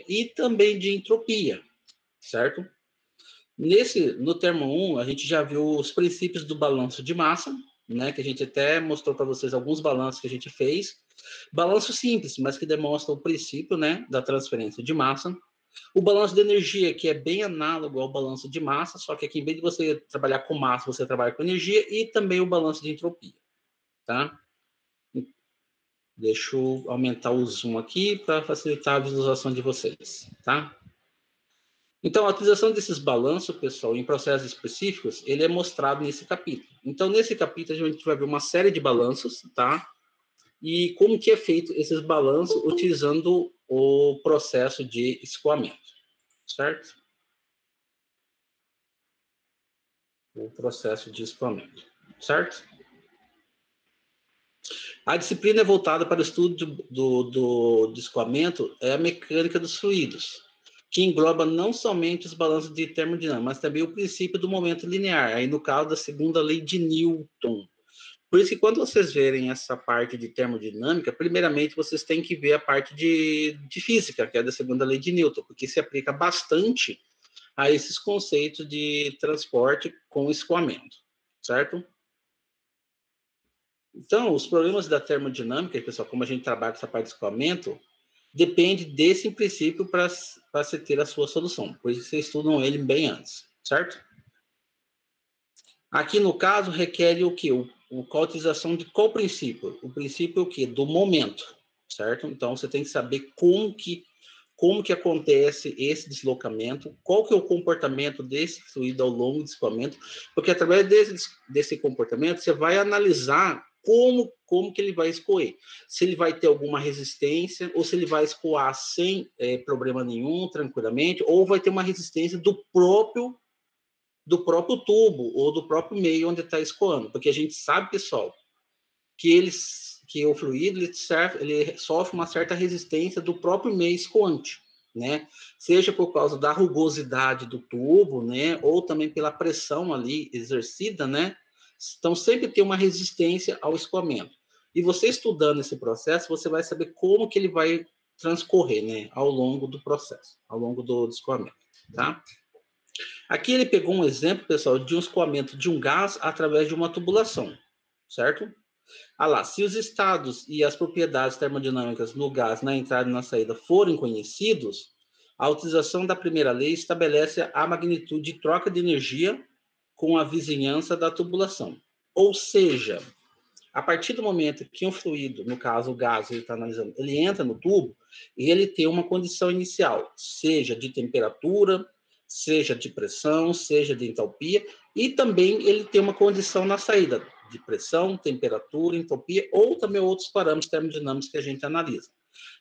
e também de entropia, certo? No termo 1, a gente já viu os princípios do balanço de massa, né, que a gente até mostrou para vocês alguns balanços que a gente fez. Balanço simples, mas que demonstra o princípio, né, da transferência de massa. O balanço de energia, que é bem análogo ao balanço de massa, só que aqui, em vez de você trabalhar com massa, você trabalha com energia, e também o balanço de entropia, tá? Deixa eu aumentar o zoom aqui para facilitar a visualização de vocês, tá? Então, a utilização desses balanços, pessoal, em processos específicos, ele é mostrado nesse capítulo. Então, nesse capítulo, a gente vai ver uma série de balanços, tá? E como que é feito esses balanços utilizando o processo de escoamento, certo? O processo de escoamento, certo? A disciplina é voltada para o estudo do escoamento, é a mecânica dos fluidos, que engloba não somente os balanços de termodinâmica, mas também o princípio do momento linear, aí no caso da segunda lei de Newton. Por isso que quando vocês verem essa parte de termodinâmica, primeiramente vocês têm que ver a parte de física, que é da segunda lei de Newton, porque se aplica bastante a esses conceitos de transporte com escoamento, certo? Então, os problemas da termodinâmica, pessoal, como a gente trabalha com essa parte de escoamento, depende desse princípio para você ter a sua solução. Por isso que vocês estudam ele bem antes, certo? Aqui, no caso, requer o quê? A utilização de qual princípio? O princípio o quê? Do momento, certo? Então, você tem que saber como que acontece esse deslocamento, qual que é o comportamento desse fluido ao longo do escoamento, porque através desse comportamento, você vai analisar como que ele vai escoer. Se ele vai ter alguma resistência, ou se ele vai escoar sem problema nenhum, tranquilamente, ou vai ter uma resistência do próprio tubo, ou do próprio meio onde está escoando. Porque a gente sabe, pessoal, que o fluido ele sofre uma certa resistência do próprio meio escoante, né? Seja por causa da rugosidade do tubo, né? Ou também pela pressão ali exercida, né? Então, sempre tem uma resistência ao escoamento. E você estudando esse processo, você vai saber como que ele vai transcorrer, né? Ao longo do processo, ao longo do escoamento, tá? Aqui ele pegou um exemplo, pessoal, de um escoamento de um gás através de uma tubulação, certo? Ah lá, se os estados e as propriedades termodinâmicas no gás, na entrada e na saída, forem conhecidos, a utilização da primeira lei estabelece a magnitude de troca de energia com a vizinhança da tubulação. Ou seja, a partir do momento que um fluido, no caso o gás, ele está analisando, ele entra no tubo e ele tem uma condição inicial, seja de temperatura, seja de pressão, seja de entalpia, e também ele tem uma condição na saída, de pressão, temperatura, entropia, ou também outros parâmetros termodinâmicos que a gente analisa.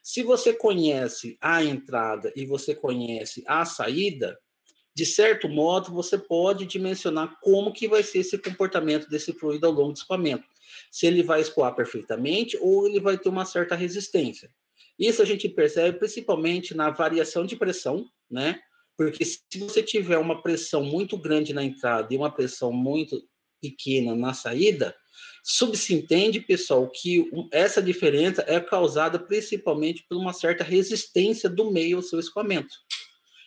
Se você conhece a entrada e você conhece a saída, de certo modo, você pode dimensionar como que vai ser esse comportamento desse fluido ao longo do escoamento. Se ele vai escoar perfeitamente ou ele vai ter uma certa resistência. Isso a gente percebe principalmente na variação de pressão, né? Porque se você tiver uma pressão muito grande na entrada e uma pressão muito pequena na saída, subsentende, pessoal, que essa diferença é causada principalmente por uma certa resistência do meio ao seu escoamento.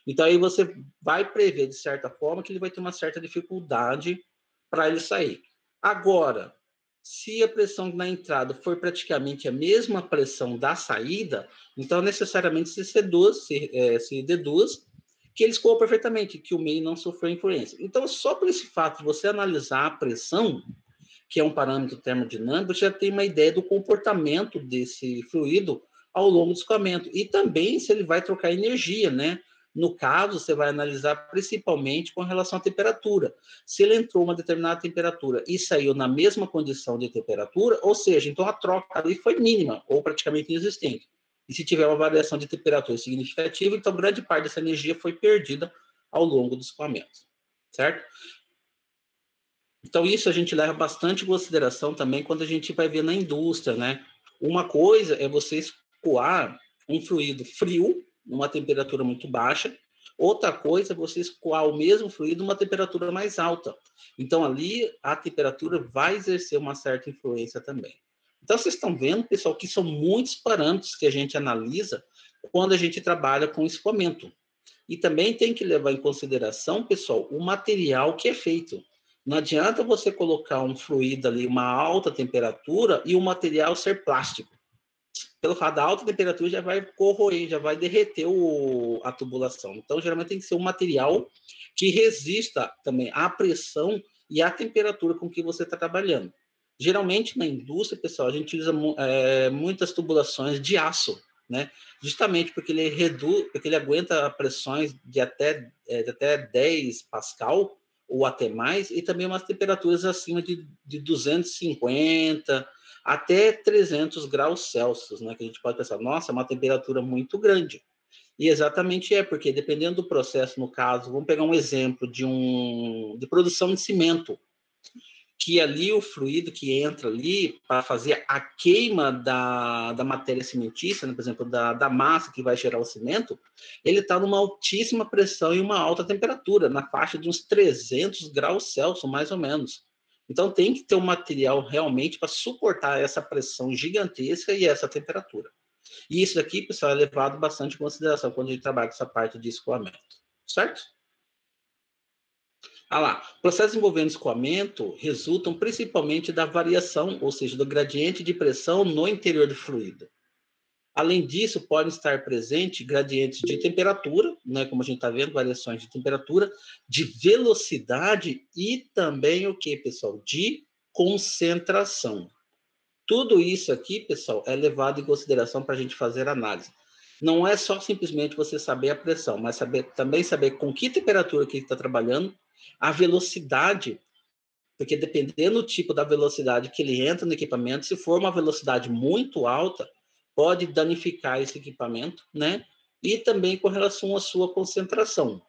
Então, aí você vai prever, de certa forma, que ele vai ter uma certa dificuldade para ele sair. Agora, se a pressão na entrada for praticamente a mesma pressão da saída, então necessariamente se deduz que ele escoou perfeitamente, que o meio não sofreu influência. Então, só por esse fato de você analisar a pressão, que é um parâmetro termodinâmico, você já tem uma ideia do comportamento desse fluido ao longo do escoamento. E também se ele vai trocar energia, né? No caso, você vai analisar principalmente com relação à temperatura. Se ele entrou uma determinada temperatura e saiu na mesma condição de temperatura, ou seja, então a troca ali foi mínima ou praticamente inexistente. E se tiver uma variação de temperatura significativa, então grande parte dessa energia foi perdida ao longo do escoamento, certo? Então isso a gente leva bastante em consideração também quando a gente vai ver na indústria, né? Uma coisa é você escoar um fluido frio, numa temperatura muito baixa. Outra coisa é você escoar o mesmo fluido numa temperatura mais alta. Então, ali, a temperatura vai exercer uma certa influência também. Então, vocês estão vendo, pessoal, que são muitos parâmetros que a gente analisa quando a gente trabalha com escoamento. E também tem que levar em consideração, pessoal, o material que é feito. Não adianta você colocar um fluido ali, uma alta temperatura, e o material ser plástico. Pelo fato da alta temperatura, já vai corroer, já vai derreter a tubulação. Então, geralmente tem que ser um material que resista também à pressão e à temperatura com que você está trabalhando. Geralmente, na indústria, pessoal, a gente usa muitas tubulações de aço, né? Justamente porque ele reduz, porque ele aguenta pressões de até 10 pascal ou até mais, e também umas temperaturas acima de 250 até 300 graus Celsius, né? Que a gente pode pensar, nossa, é uma temperatura muito grande. E exatamente porque dependendo do processo, no caso, vamos pegar um exemplo de produção de cimento, que ali o fluido que entra ali para fazer a queima da matéria cimentícia, né, por exemplo, da massa que vai gerar o cimento, ele está numa altíssima pressão e uma alta temperatura, na faixa de uns 300 graus Celsius, mais ou menos. Então, tem que ter um material realmente para suportar essa pressão gigantesca e essa temperatura. E isso aqui, pessoal, é levado bastante em consideração quando a gente trabalha com essa parte de escoamento, certo? Ah lá, processos envolvendo escoamento resultam principalmente da variação, ou seja, do gradiente de pressão no interior do fluido. Além disso, podem estar presentes gradientes de temperatura, né, como a gente está vendo, variações de temperatura, de velocidade e também o que, pessoal? De concentração. Tudo isso aqui, pessoal, é levado em consideração para a gente fazer análise. Não é só simplesmente você saber a pressão, mas também saber com que temperatura que está trabalhando, a velocidade, porque dependendo do tipo da velocidade que ele entra no equipamento, se for uma velocidade muito alta, pode danificar esse equipamento, né? E também com relação à sua concentração.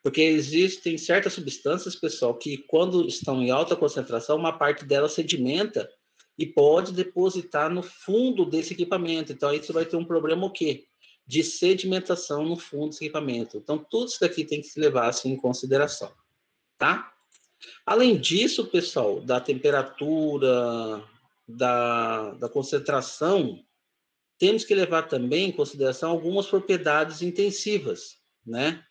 Porque existem certas substâncias, pessoal, que quando estão em alta concentração, uma parte delas sedimenta e pode depositar no fundo desse equipamento. Então, aí você vai ter um problema o quê? De sedimentação no fundo desse equipamento. Então, tudo isso daqui tem que se levar assim, em consideração, tá? Além disso, pessoal, da temperatura, da concentração, temos que levar também em consideração algumas propriedades intensivas, né?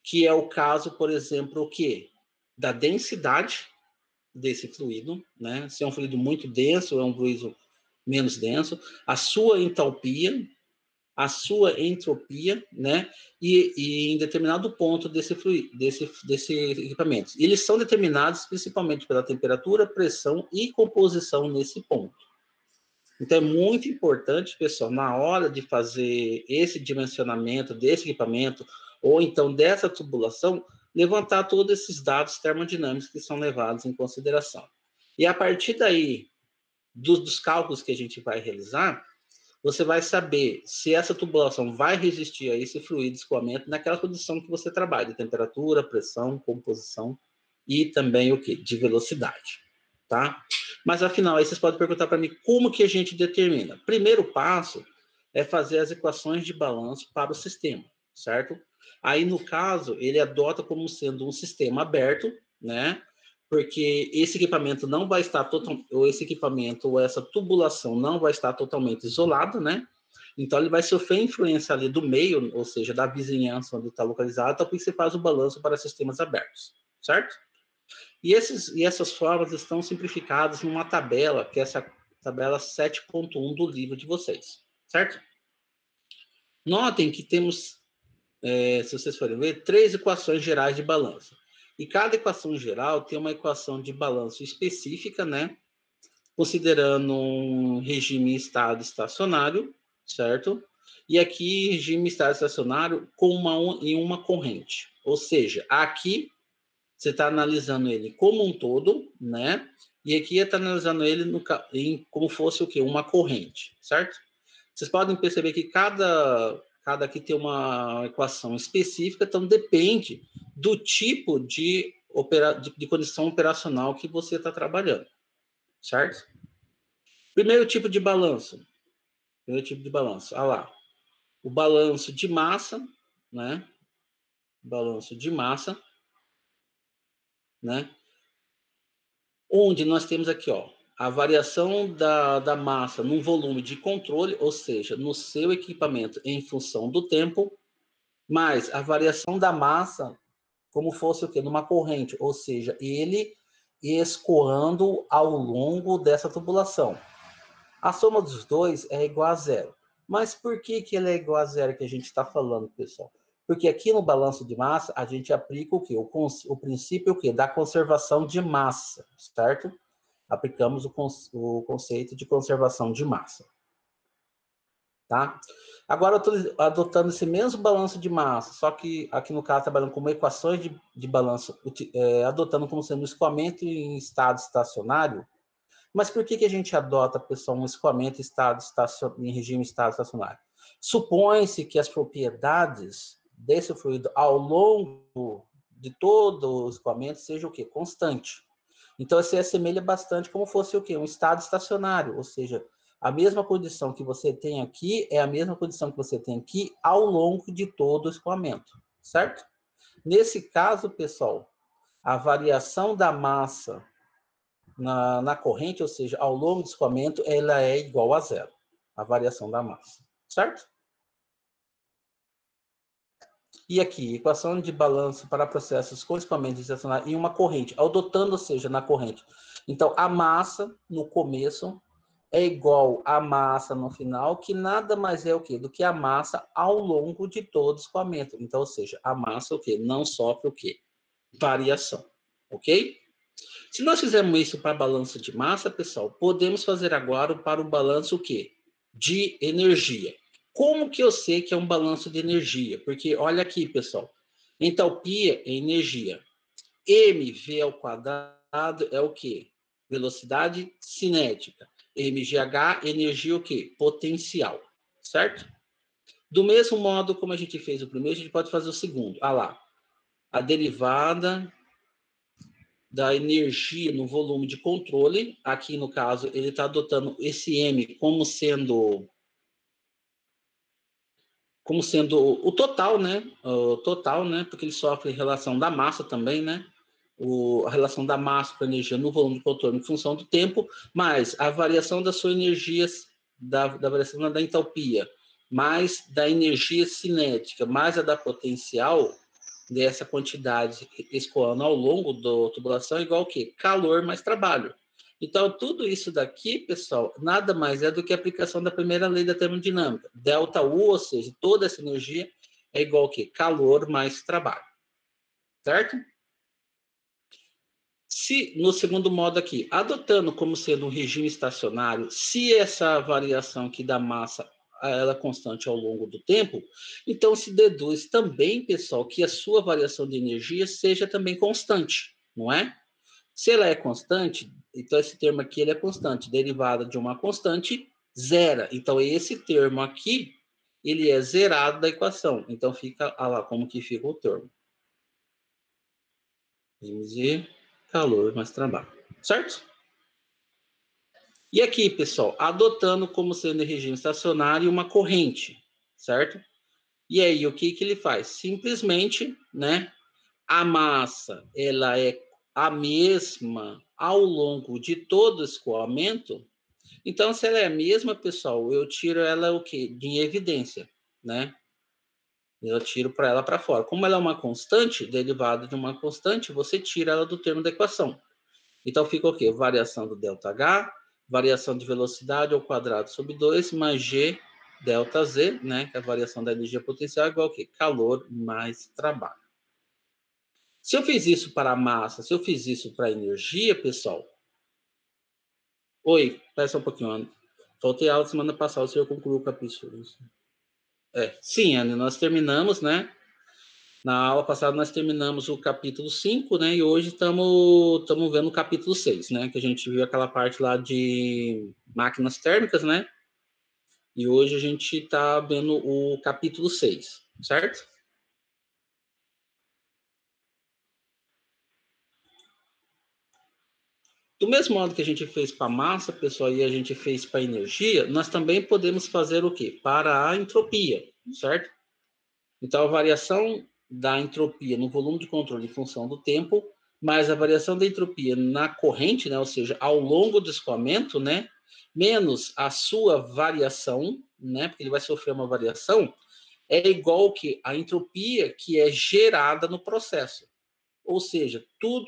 Que é o caso, por exemplo, o quê? Da densidade desse fluido, né? Se é um fluido muito denso ou é um fluido menos denso, a sua entalpia, a sua entropia, né? E em determinado ponto desse fluido, desse equipamento. E eles são determinados principalmente pela temperatura, pressão e composição nesse ponto. Então é muito importante, pessoal, na hora de fazer esse dimensionamento desse equipamento ou então dessa tubulação, levantar todos esses dados termodinâmicos que são levados em consideração. E a partir daí, dos cálculos que a gente vai realizar, você vai saber se essa tubulação vai resistir a esse fluido de escoamento naquela condição que você trabalha, de temperatura, pressão, composição e também o que? De velocidade, tá? Mas afinal, aí vocês podem perguntar para mim como que a gente determina. Primeiro passo é fazer as equações de balanço para o sistema, certo? Aí, no caso, ele adota como sendo um sistema aberto, né? Porque esse equipamento não vai estar ou esse equipamento ou essa tubulação não vai estar totalmente isolado, né? Então ele vai sofrer influência ali do meio, ou seja, da vizinhança onde está localizado, então por isso você faz o balanço para sistemas abertos, certo? E essas formas estão simplificadas numa tabela, que é essa tabela 7.1 do livro de vocês, certo? Notem que temos, se vocês forem ver, 3 equações gerais de balanço. E cada equação geral tem uma equação de balanço específica, né? Considerando um regime estado estacionário, certo? E aqui, regime estado estacionário em uma corrente. Ou seja, aqui você está analisando ele como um todo, né? E aqui está analisando ele como fosse o quê? Uma corrente, certo? Vocês podem perceber que cada aqui tem uma equação específica, então depende do tipo de condição operacional que você está trabalhando, certo? Primeiro tipo de balanço. Olha lá. O balanço de massa, né? Balanço de massa, né? Onde nós temos aqui, ó, a variação da massa num volume de controle, ou seja, no seu equipamento em função do tempo, mais a variação da massa como fosse o quê? Numa corrente, ou seja, ele escoando ao longo dessa tubulação. A soma dos dois é igual a zero. Mas por que ele é igual a zero que a gente está falando, pessoal? Porque aqui no balanço de massa, a gente aplica o quê? O princípio o quê? Da conservação de massa, certo? Aplicamos o conceito de conservação de massa. Tá? Agora eu estou adotando esse mesmo balanço de massa, só que aqui no caso trabalhando com equações de balanço, adotando como sendo um escoamento em estado estacionário. Mas por que a gente adota, pessoal, um escoamento em regime estado estacionário? Supõe-se que as propriedades desse fluido ao longo de todo o escoamento seja o quê? Constante. Então, se assemelha bastante como fosse o quê? Um estado estacionário, ou seja, a mesma condição que você tem aqui é a mesma condição que você tem aqui ao longo de todo o escoamento, certo? Nesse caso, pessoal, a variação da massa na corrente, ou seja, ao longo do escoamento, ela é igual a zero, a variação da massa, certo? E aqui, equação de balanço para processos com escoamento estacionário em uma corrente, adotando, ou seja, na corrente. Então, a massa no começo é igual à massa no final, que nada mais é o quê? Do que a massa ao longo de todo o escoamento. Então, ou seja, a massa o quê? Não sofre o quê? Variação, ok? Se nós fizermos isso para balanço de massa, pessoal, podemos fazer agora para o balanço o quê? De energia. Como que eu sei que é um balanço de energia? Porque olha aqui, pessoal, entalpia é energia. mv ao quadrado é o quê? Velocidade cinética. mgh, energia o quê? Potencial, certo? Do mesmo modo como a gente fez o primeiro, a gente pode fazer o segundo. Ah lá, a derivada da energia no volume de controle. Aqui, no caso, ele está adotando esse M como sendo o total, né? O total, né? Porque ele sofre relação da massa também, né? A relação da massa com a energia no volume de controle em função do tempo, mais a variação da sua energia, da variação da entalpia, mais da energia cinética, mais a da potencial, dessa quantidade escoando ao longo da tubulação é igual ao quê? Calor mais trabalho. Então, tudo isso daqui, pessoal, nada mais é do que a aplicação da primeira lei da termodinâmica. Delta U, ou seja, toda essa energia é igual ao quê? Calor mais trabalho. Certo? Se, no segundo modo aqui, adotando como sendo um regime estacionário, se essa variação aqui da massa ela é constante ao longo do tempo, então se deduz também, pessoal, que a sua variação de energia seja também constante, não é? Se ela é constante, então esse termo aqui ele é constante, derivada de uma constante, zera. Então esse termo aqui, ele é zerado da equação. Então fica, olha lá como que fica o termo. Mg, calor mais trabalho, certo? E aqui, pessoal, adotando como sendo regime estacionário uma corrente, certo? E aí, o que ele faz? Simplesmente, né, a massa, ela é a mesma ao longo de todo o escoamento. Então, se ela é a mesma, pessoal, eu tiro ela o quê? De evidência, né? Eu tiro para ela para fora. Como ela é uma constante, derivada de uma constante, você tira ela do termo da equação. Então, fica o quê? Variação do ΔH, variação de velocidade ao quadrado sobre 2, mais G ΔZ, né? Que é a variação da energia potencial, é igual ao quê? Calor mais trabalho. Se eu fiz isso para a massa, se eu fiz isso para a energia, pessoal... Oi, espera só um pouquinho, Ana. Faltei aula semana passada, o senhor concluiu o capítulo. Sim, Ana, nós terminamos, né? Na aula passada nós terminamos o capítulo 5, né? E hoje estamos vendo o capítulo 6, né? Que a gente viu aquela parte lá de máquinas térmicas, né? E hoje a gente está vendo o capítulo 6, certo? Do mesmo modo que a gente fez para a massa, pessoal, e a gente fez para a energia, nós também podemos fazer o quê? Para a entropia, certo? Então, a variação da entropia no volume de controle em função do tempo mais a variação da entropia na corrente, né, ou seja, ao longo do escoamento, né, menos a sua variação, né, porque ele vai sofrer uma variação, é igual que a entropia que é gerada no processo. Ou seja, tudo,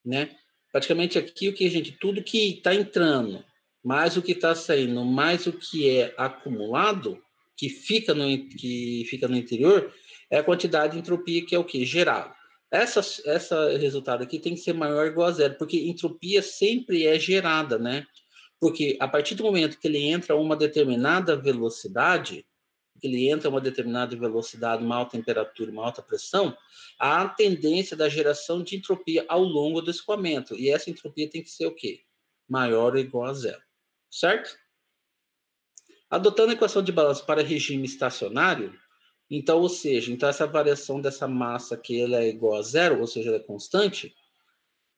né, praticamente aqui o que a gente, tudo que está entrando, mais o que está saindo, mais o que é acumulado, que fica no interior, é a quantidade de entropia que é o que? Gerado. Essa resultado aqui tem que ser maior ou igual a zero, porque entropia sempre é gerada, né? Porque a partir do momento que ele entra a uma determinada velocidade, ele entra a uma determinada velocidade, uma alta temperatura, uma alta pressão, há a tendência da geração de entropia ao longo do escoamento. E essa entropia tem que ser o quê? Maior ou igual a zero. Certo? Adotando a equação de balanço para regime estacionário, então, ou seja, então essa variação dessa massa que ela é igual a zero, ou seja, ela é constante,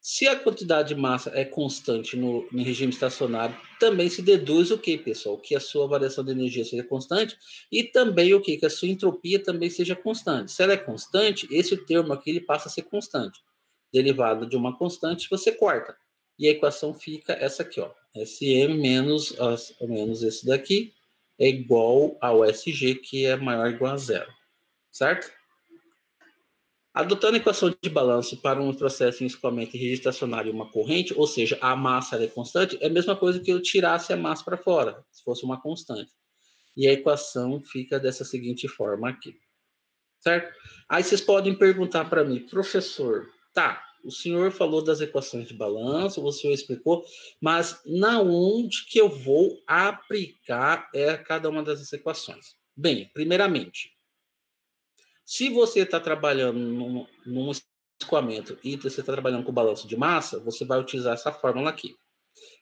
se a quantidade de massa é constante no regime estacionário, também se deduz o que, pessoal? Que a sua variação de energia seja constante e também o que? Que a sua entropia também seja constante. Se ela é constante, esse termo aqui ele passa a ser constante. Derivado de uma constante, você corta. E a equação fica essa aqui, ó. Sm menos esse daqui é igual ao Sg, que é maior ou igual a zero. Certo? Adotando a equação de balanço para um processo em escoamento em regime estacionário e uma corrente, ou seja, a massa é constante, é a mesma coisa que eu tirasse a massa para fora, se fosse uma constante. E a equação fica dessa seguinte forma aqui. Certo? Aí vocês podem perguntar para mim, professor, tá, o senhor falou das equações de balanço, o senhor explicou, mas na onde que eu vou aplicar cada uma dessas equações? Bem, primeiramente, se você está trabalhando num escoamento e você está trabalhando com balanço de massa, você vai utilizar essa fórmula aqui.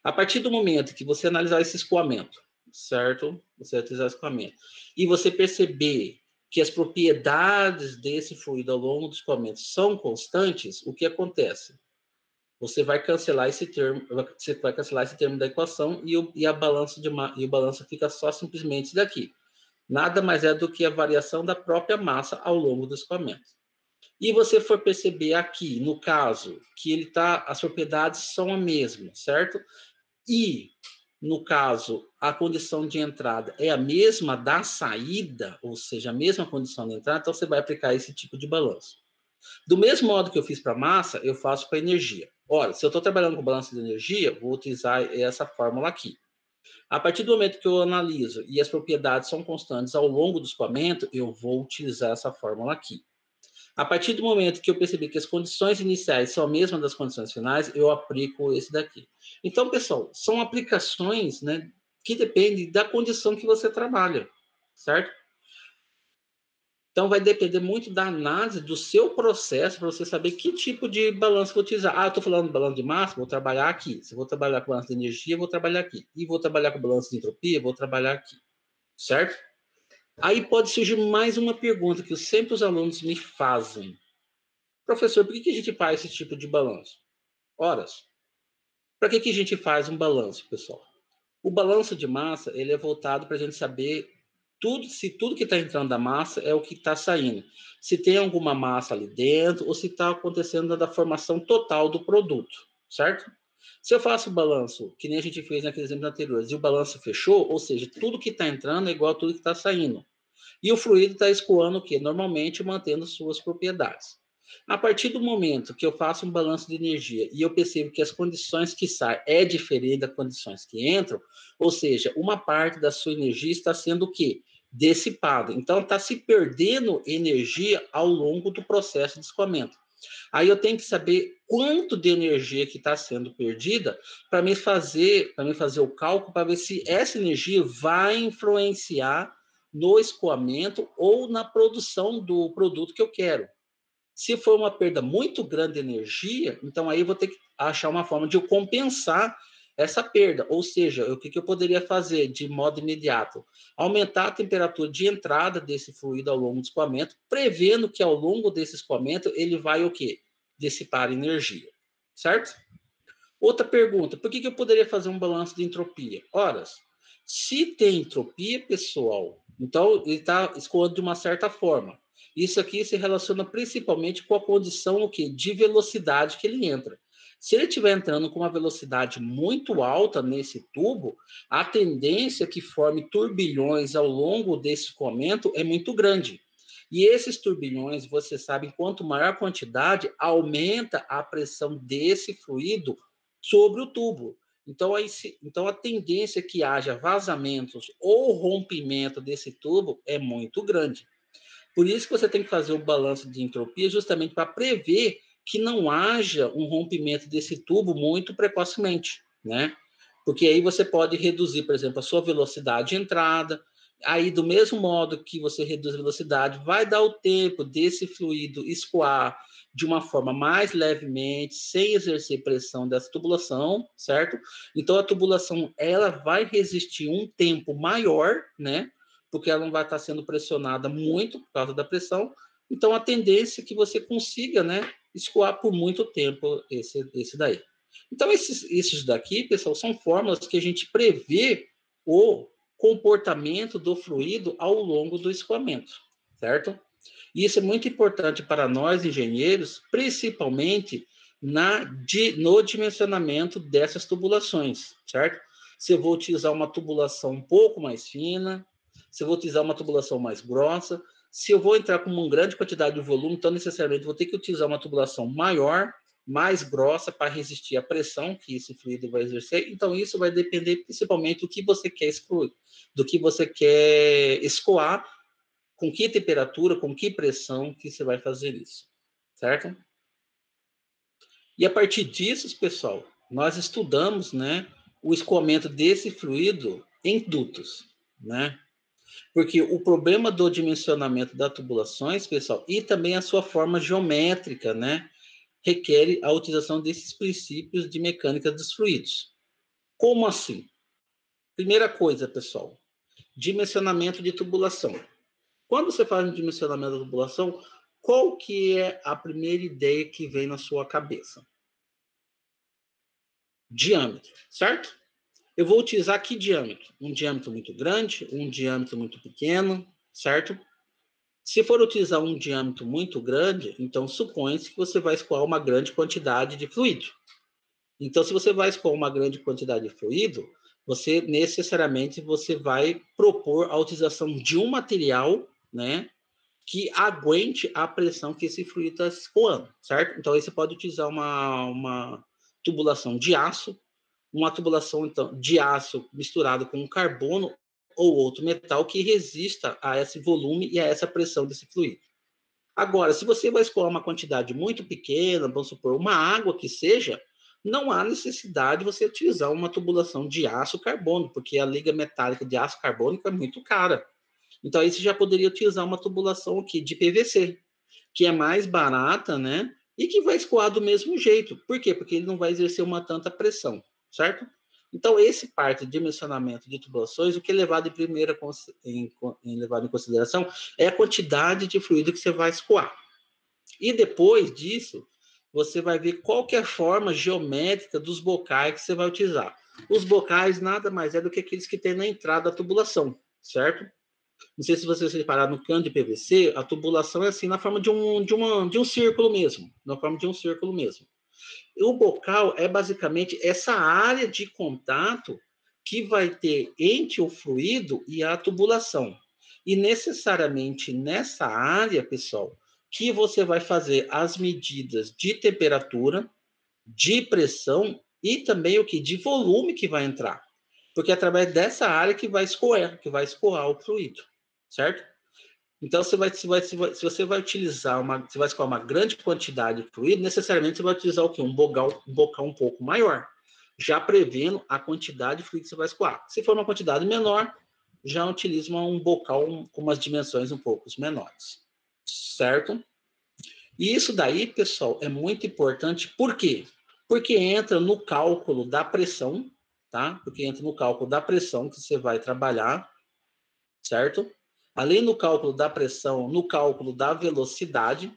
A partir do momento que você analisar esse escoamento, certo? Você vai utilizar esse escoamento. E você perceber que as propriedades desse fluido ao longo do escoamento são constantes, o que acontece? Você vai cancelar esse termo, da equação e o balanço fica só simplesmente isso daqui. Nada mais é do que a variação da própria massa ao longo do escoamento. E você for perceber aqui, no caso, que as propriedades são a mesma, certo? E, no caso, a condição de entrada é a mesma da saída, ou seja, a mesma condição de entrada, então você vai aplicar esse tipo de balanço. Do mesmo modo que eu fiz para massa, eu faço para energia. Olha, se eu estou trabalhando com balanço de energia, vou utilizar essa fórmula aqui. A partir do momento que eu analiso e as propriedades são constantes ao longo do escoamento, eu vou utilizar essa fórmula aqui. A partir do momento que eu percebi que as condições iniciais são a mesma das condições finais, eu aplico esse daqui. Então, pessoal, são aplicações, né, que dependem da condição que você trabalha, certo? Então, vai depender muito da análise do seu processo para você saber que tipo de balanço vou utilizar. Ah, eu estou falando de balanço de massa, vou trabalhar aqui. Se eu vou trabalhar com balanço de energia, vou trabalhar aqui. E vou trabalhar com balanço de entropia, vou trabalhar aqui. Certo? Aí pode surgir mais uma pergunta que sempre os alunos me fazem. Professor, por que a gente faz esse tipo de balanço? Horas. Para que a gente faz um balanço, pessoal? O balanço de massa ele é voltado para a gente saber se tudo que está entrando da massa é o que está saindo. Se tem alguma massa ali dentro ou se está acontecendo da formação total do produto, certo? Se eu faço o balanço, que nem a gente fez naqueles exemplos anteriores, e o balanço fechou, ou seja, tudo que está entrando é igual a tudo que está saindo. E o fluido está escoando o quê? Normalmente mantendo suas propriedades. A partir do momento que eu faço um balanço de energia e eu percebo que as condições que saem é diferente das condições que entram, ou seja, uma parte da sua energia está sendo o quê? Dissipada. Então, está se perdendo energia ao longo do processo de escoamento. Aí eu tenho que saber quanto de energia que está sendo perdida para me fazer o cálculo para ver se essa energia vai influenciar no escoamento ou na produção do produto que eu quero. Se for uma perda muito grande de energia, então aí eu vou ter que achar uma forma de eu compensar essa perda. Ou seja, o que eu poderia fazer de modo imediato? Aumentar a temperatura de entrada desse fluido ao longo do escoamento, prevendo que ao longo desse escoamento ele vai o quê? Dissipar energia. Certo? Outra pergunta, por que eu poderia fazer um balanço de entropia? Ora, se tem entropia, pessoal, então ele está escoando de uma certa forma. Isso aqui se relaciona principalmente com a condição o quê? De velocidade que ele entra. Se ele estiver entrando com uma velocidade muito alta nesse tubo, a tendência que forme turbilhões ao longo desse escoamento é muito grande. E esses turbilhões, você sabe, quanto maior a quantidade, aumenta a pressão desse fluido sobre o tubo. Então, a tendência que haja vazamentos ou rompimento desse tubo é muito grande. Por isso que você tem que fazer o balanço de entropia justamente para prever que não haja um rompimento desse tubo muito precocemente, né? Porque aí você pode reduzir, por exemplo, a sua velocidade de entrada. Aí, do mesmo modo que você reduz a velocidade, vai dar o tempo desse fluido escoar de uma forma mais levemente, sem exercer pressão dessa tubulação, certo? Então, a tubulação ela vai resistir um tempo maior, né? Porque ela não vai estar sendo pressionada muito por causa da pressão. Então, a tendência é que você consiga, né, escoar por muito tempo esse daí. Então, esses daqui, pessoal, são fórmulas que a gente prevê o comportamento do fluido ao longo do escoamento, certo? E isso é muito importante para nós, engenheiros, principalmente no dimensionamento dessas tubulações, certo? Se eu vou utilizar uma tubulação um pouco mais fina, se eu vou utilizar uma tubulação mais grossa, se eu vou entrar com uma grande quantidade de volume, então necessariamente vou ter que utilizar uma tubulação maior, mais grossa, para resistir à pressão que esse fluido vai exercer. Então, isso vai depender principalmente do que você quer excluir, do que você quer escoar, com que temperatura, com que pressão que você vai fazer isso, certo? E a partir disso, pessoal, nós estudamos, né, o escoamento desse fluido em dutos, né? Porque o problema do dimensionamento das tubulações, pessoal, e também a sua forma geométrica, né, requer a utilização desses princípios de mecânica dos fluidos. Como assim? Primeira coisa, pessoal, dimensionamento de tubulação. Quando você faz um dimensionamento da tubulação, qual que é a primeira ideia que vem na sua cabeça? Diâmetro, certo? Eu vou utilizar que diâmetro? Um diâmetro muito grande, um diâmetro muito pequeno, certo? Se for utilizar um diâmetro muito grande, então supõe-se que você vai escoar uma grande quantidade de fluido. Então, se você vai escoar uma grande quantidade de fluido, você necessariamente você vai propor a utilização de um material, né, que aguente a pressão que esse fluido está escoando, certo? Então, aí você pode utilizar uma tubulação de aço, uma tubulação então, de aço misturado com carbono ou outro metal que resista a esse volume e a essa pressão desse fluido. Agora, se você vai escoar uma quantidade muito pequena, vamos supor, uma água que seja, não há necessidade de você utilizar uma tubulação de aço carbono, porque a liga metálica de aço carbônico é muito cara. Então, aí você já poderia utilizar uma tubulação aqui de PVC, que é mais barata, né? E que vai escoar do mesmo jeito. Por quê? Porque ele não vai exercer uma tanta pressão, certo? Então, esse parte de dimensionamento de tubulações, o que é levado levado em consideração é a quantidade de fluido que você vai escoar. E depois disso, você vai ver qual que é a forma geométrica dos bocais que você vai utilizar. Os bocais nada mais é do que aqueles que tem na entrada da tubulação, certo? Não sei se vocês repararam no cano de PVC, a tubulação é assim, na forma de um círculo mesmo. Na forma de um círculo mesmo. E o bocal é basicamente essa área de contato que vai ter entre o fluido e a tubulação. E necessariamente nessa área, pessoal, que você vai fazer as medidas de temperatura, de pressão e também o que? De volume que vai entrar. Porque é através dessa área que vai escoar o fluido, certo? Então, se você vai utilizar você vai escoar uma grande quantidade de fluido, necessariamente você vai utilizar o quê? Um bocal um pouco maior, já prevendo a quantidade de fluido que você vai escoar. Se for uma quantidade menor, já utiliza um bocal com umas dimensões um pouco menores, certo? E isso daí, pessoal, é muito importante. Por quê? Porque entra no cálculo da pressão, tá? Porque entra no cálculo da pressão que você vai trabalhar, certo? Além do cálculo da pressão, no cálculo da velocidade,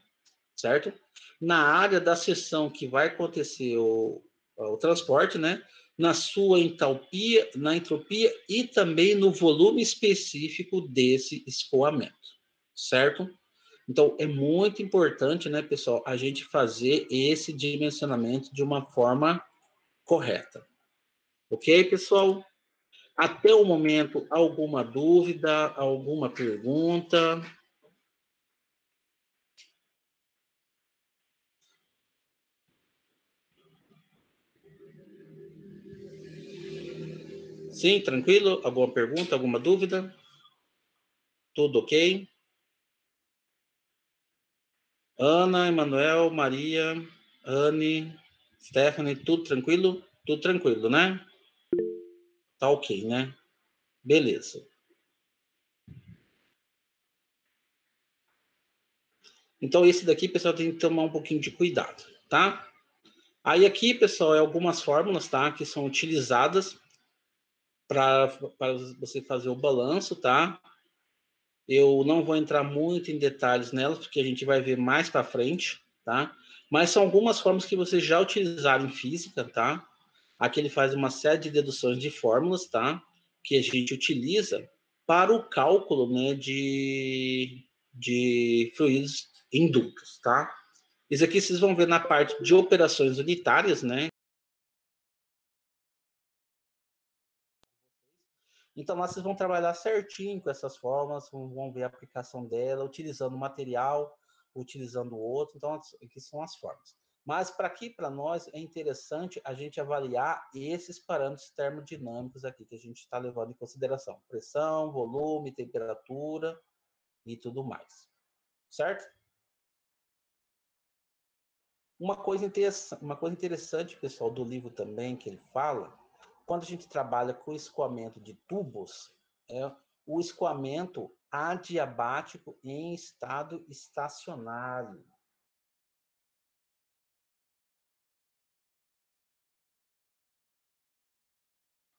certo? Na área da seção que vai acontecer o transporte, né? Na sua entalpia, na entropia e também no volume específico desse escoamento, certo? Então, é muito importante, né, pessoal, a gente fazer esse dimensionamento de uma forma correta. Ok, pessoal? Até o momento, alguma dúvida, alguma pergunta? Sim, tranquilo? Alguma pergunta, alguma dúvida? Tudo ok? Ana, Emanuel, Maria, Anne, Stephanie, tudo tranquilo? Tudo tranquilo, né? Tá ok, né? Beleza. Então, esse daqui, pessoal, tem que tomar um pouquinho de cuidado, tá? Aí aqui, pessoal, é algumas fórmulas, tá? Que são utilizadas para você fazer o balanço, tá? Eu não vou entrar muito em detalhes nelas, porque a gente vai ver mais para frente, tá? Mas são algumas formas que vocês já utilizaram em física, tá? Aqui ele faz uma série de deduções de fórmulas, tá? Que a gente utiliza para o cálculo, né, de fluidos em dutos, tá? Isso aqui vocês vão ver na parte de operações unitárias, né? Então, lá vocês vão trabalhar certinho com essas formas, vão ver a aplicação dela, utilizando o material, utilizando o outro. Então, aqui são as formas. Mas, para aqui, para nós, é interessante a gente avaliar esses parâmetros termodinâmicos aqui, que a gente está levando em consideração. Pressão, volume, temperatura e tudo mais. Certo? Uma coisa interessante, pessoal, do livro também, que ele fala, quando a gente trabalha com escoamento de tubos, é o escoamento adiabático em estado estacionário.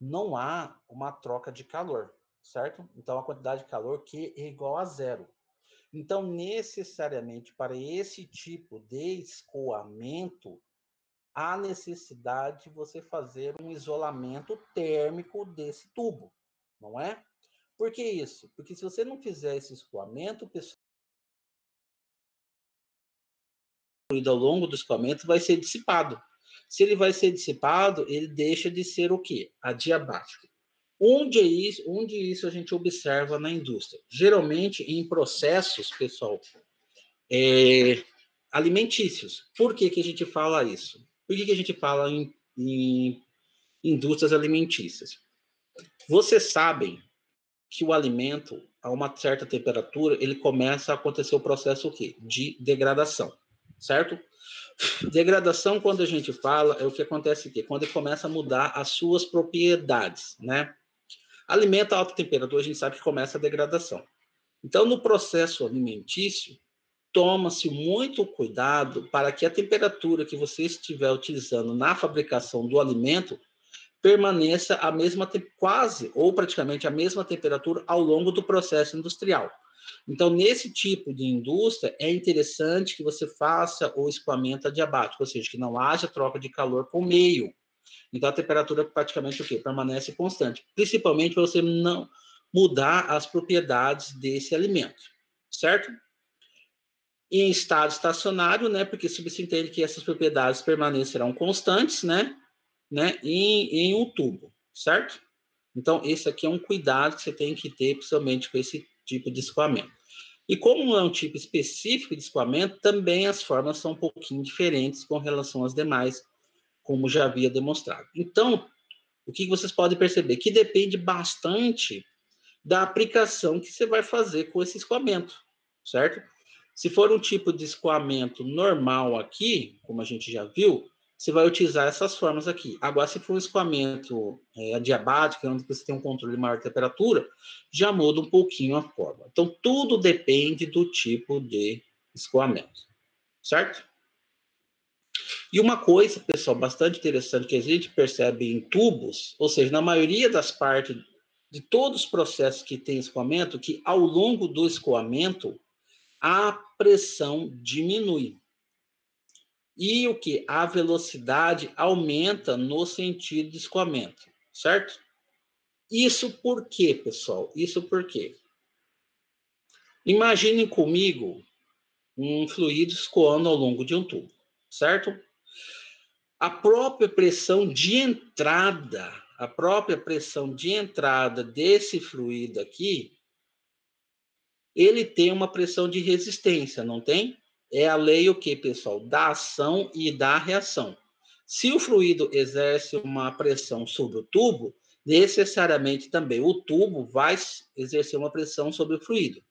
Não há uma troca de calor, certo? Então, a quantidade de calor Q é igual a zero. Então, necessariamente, para esse tipo de escoamento, há necessidade de você fazer um isolamento térmico desse tubo, não é? Por que isso? Porque se você não fizer esse escoamento, pessoal, ao longo do escoamento vai ser dissipado. Se ele vai ser dissipado, ele deixa de ser o quê? Adiabático. Onde isso a gente observa na indústria? Geralmente em processos, pessoal, alimentícios. Por que, que a gente fala isso? Por que, que a gente fala em indústrias alimentícias? Vocês sabem que o alimento, a uma certa temperatura, ele começa a acontecer o processo o quê? De degradação, certo? Degradação, quando a gente fala, é o que acontece aqui, quando ele começa a mudar as suas propriedades, né? Alimento a alta temperatura, a gente sabe que começa a degradação. Então, no processo alimentício, toma-se muito cuidado para que a temperatura que você estiver utilizando na fabricação do alimento permaneça a mesma, quase ou praticamente a mesma temperatura ao longo do processo industrial. Então, nesse tipo de indústria, é interessante que você faça o escoamento adiabático, ou seja, que não haja troca de calor com o meio. Então, a temperatura praticamente o quê? Permanece constante, principalmente para você não mudar as propriedades desse alimento, certo? Em estado estacionário, né, porque subentende que essas propriedades permanecerão constantes, né, em um tubo, certo? Então, esse aqui é um cuidado que você tem que ter, principalmente com esse tipo de escoamento. E como não é um tipo específico de escoamento, também as formas são um pouquinho diferentes com relação às demais, como já havia demonstrado. Então, o que vocês podem perceber? Que depende bastante da aplicação que você vai fazer com esse escoamento, certo? Se for um tipo de escoamento normal aqui, como a gente já viu, você vai utilizar essas formas aqui. Agora, se for um escoamento adiabático, onde você tem um controle de maior temperatura, já muda um pouquinho a forma. Então, tudo depende do tipo de escoamento, certo? E uma coisa, pessoal, bastante interessante que a gente percebe em tubos, ou seja, na maioria das partes de todos os processos que tem escoamento, que ao longo do escoamento, a pressão diminui. E o que? A velocidade aumenta no sentido de escoamento, certo? Isso por quê, pessoal? Isso por quê? Imaginem comigo um fluido escoando ao longo de um tubo, certo? A própria pressão de entrada, desse fluido aqui, ele tem uma pressão de resistência, não tem? É a lei o que, pessoal? Da ação e da reação. Se o fluido exerce uma pressão sobre o tubo, necessariamente também o tubo vai exercer uma pressão sobre o fluido.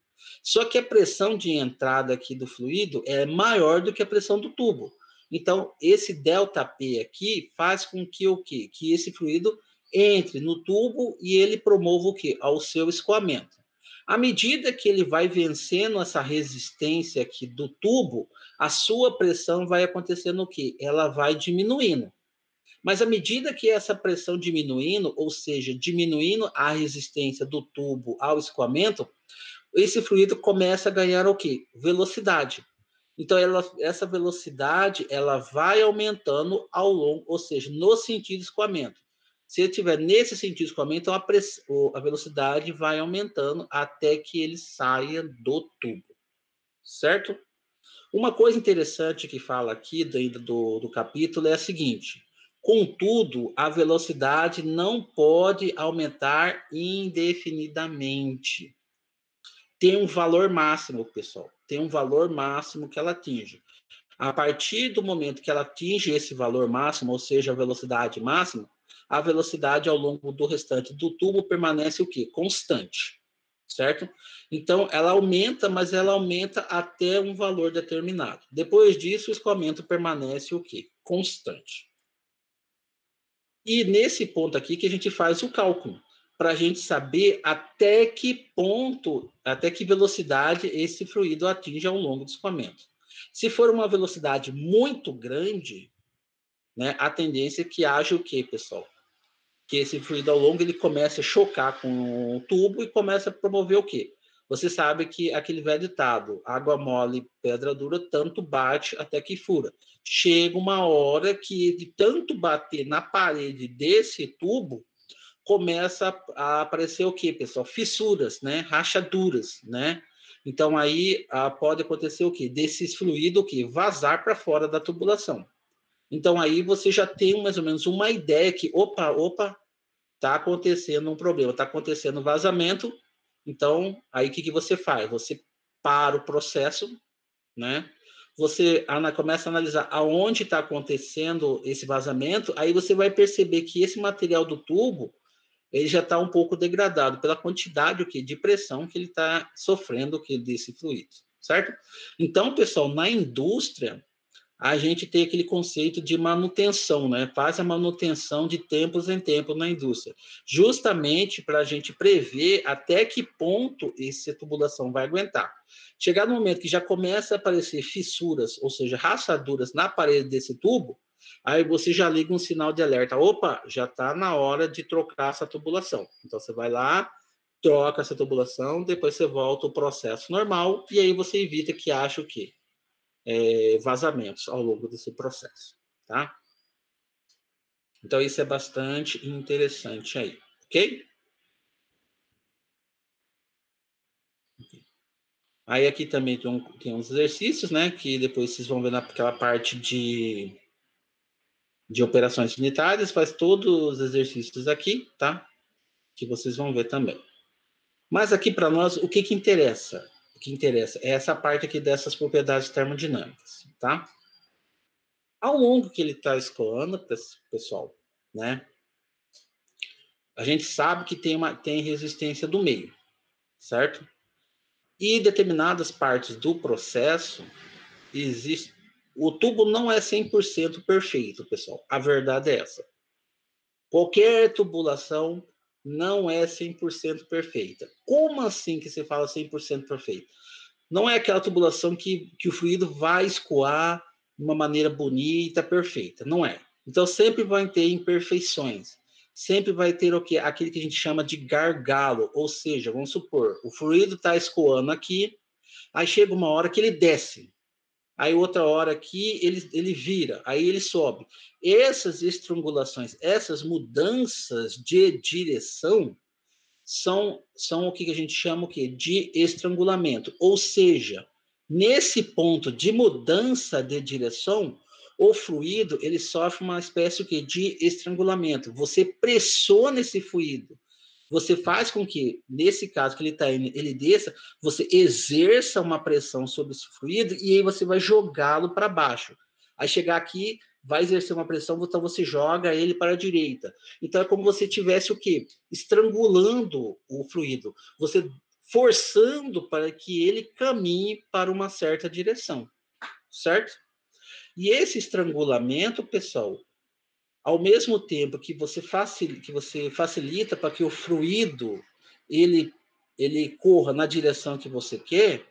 Só que a pressão de entrada aqui do fluido é maior do que a pressão do tubo. Então, esse ΔP aqui faz com que o quê? Que esse fluido entre no tubo e ele promova o quê? Ao seu escoamento. À medida que ele vai vencendo essa resistência aqui do tubo, a sua pressão vai acontecendo o quê? Ela vai diminuindo. Mas à medida que essa pressão diminuindo, ou seja, diminuindo a resistência do tubo ao escoamento, esse fluido começa a ganhar o quê? Velocidade. Então, essa velocidade ela vai aumentando ao longo, ou seja, no sentido de escoamento. Se ele estiver nesse sentido de escoamento, então a velocidade vai aumentando até que ele saia do tubo, certo? Uma coisa interessante que fala aqui dentro do capítulo é a seguinte: contudo, a velocidade não pode aumentar indefinidamente. Tem um valor máximo, pessoal. Tem um valor máximo que ela atinge. A partir do momento que ela atinge esse valor máximo, ou seja, a velocidade máxima, a velocidade ao longo do restante do tubo permanece o quê? Constante, certo? Então, ela aumenta, mas ela aumenta até um valor determinado. Depois disso, o escoamento permanece o quê? Constante. E nesse ponto aqui que a gente faz o cálculo, para a gente saber até que ponto, até que velocidade esse fluido atinge ao longo do escoamento. Se for uma velocidade muito grande, né, a tendência é que haja o quê, pessoal? Que esse fluido ao longo ele começa a chocar com o tubo e começa a promover o quê? Você sabe que aquele velho ditado, água mole, pedra dura, tanto bate até que fura. Chega uma hora que de tanto bater na parede desse tubo, começa a aparecer o quê, pessoal? Fissuras, né? Rachaduras, né? Então aí pode acontecer o quê? Desses fluidos o quê? Vazar para fora da tubulação. Então aí você já tem mais ou menos uma ideia que, opa, está acontecendo um problema, está acontecendo vazamento. Então aí o que você faz? Você para o processo, né? Você começa a analisar aonde está acontecendo esse vazamento, aí você vai perceber que esse material do tubo ele já está um pouco degradado pela quantidade de pressão que ele está sofrendo desse fluido, certo? Então, pessoal, na indústria, a gente tem aquele conceito de manutenção, né? Faz a manutenção de tempos em tempos na indústria, justamente para a gente prever até que ponto essa tubulação vai aguentar. Chegar no momento que já começa a aparecer fissuras, ou seja, rachaduras na parede desse tubo, aí você já liga um sinal de alerta. Opa, já está na hora de trocar essa tubulação. Então você vai lá, troca essa tubulação, depois você volta ao processo normal e aí você evita que ache o quê? Vazamentos ao longo desse processo, tá? Então isso é bastante interessante aí, ok? Aí aqui também tem uns exercícios, né? Que depois vocês vão ver naquela parte de operações unitárias, faz todos os exercícios aqui, tá? Que vocês vão ver também. Mas aqui para nós, o que interessa? O que interessa é essa parte aqui dessas propriedades termodinâmicas, tá? Ao longo que ele está escoando, pessoal, né? A gente sabe que tem resistência do meio, certo? E determinadas partes do processo existe. O tubo não é 100% perfeito, pessoal. A verdade é essa. Qualquer tubulação não é 100% perfeita. Como assim que você fala 100% perfeito? Não é aquela tubulação que o fluido vai escoar de uma maneira bonita, perfeita. Não é. Então, sempre vai ter imperfeições. Sempre vai ter o quê? Aquele que a gente chama de gargalo. Ou seja, vamos supor, o fluido está escoando aqui, aí chega uma hora que ele desce. Aí outra hora aqui ele vira, aí ele sobe. Essas estrangulações, essas mudanças de direção são o que a gente chama o quê? De estrangulamento. Ou seja, Nesse ponto de mudança de direção, o fluido ele sofre uma espécie de estrangulamento. Você pressiona esse fluido. Você faz com que, nesse caso que ele está indo, ele desça, você exerça uma pressão sobre esse fluido e aí você vai jogá-lo para baixo. Aí chegar aqui, vai exercer uma pressão, então você joga ele para a direita. Então é como você tivesse o quê? Estrangulando o fluido. Você forçando para que ele caminhe para uma certa direção, certo? E esse estrangulamento, pessoal, ao mesmo tempo que você facilita para que o fluido ele corra na direção que você quer,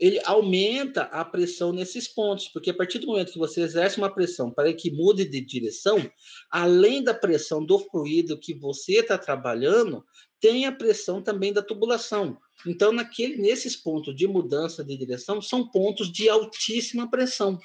ele aumenta a pressão nesses pontos, porque a partir do momento que você exerce uma pressão para que mude de direção, além da pressão do fluido que você está trabalhando, tem a pressão também da tubulação. Então, nesses pontos de mudança de direção, são pontos de altíssima pressão.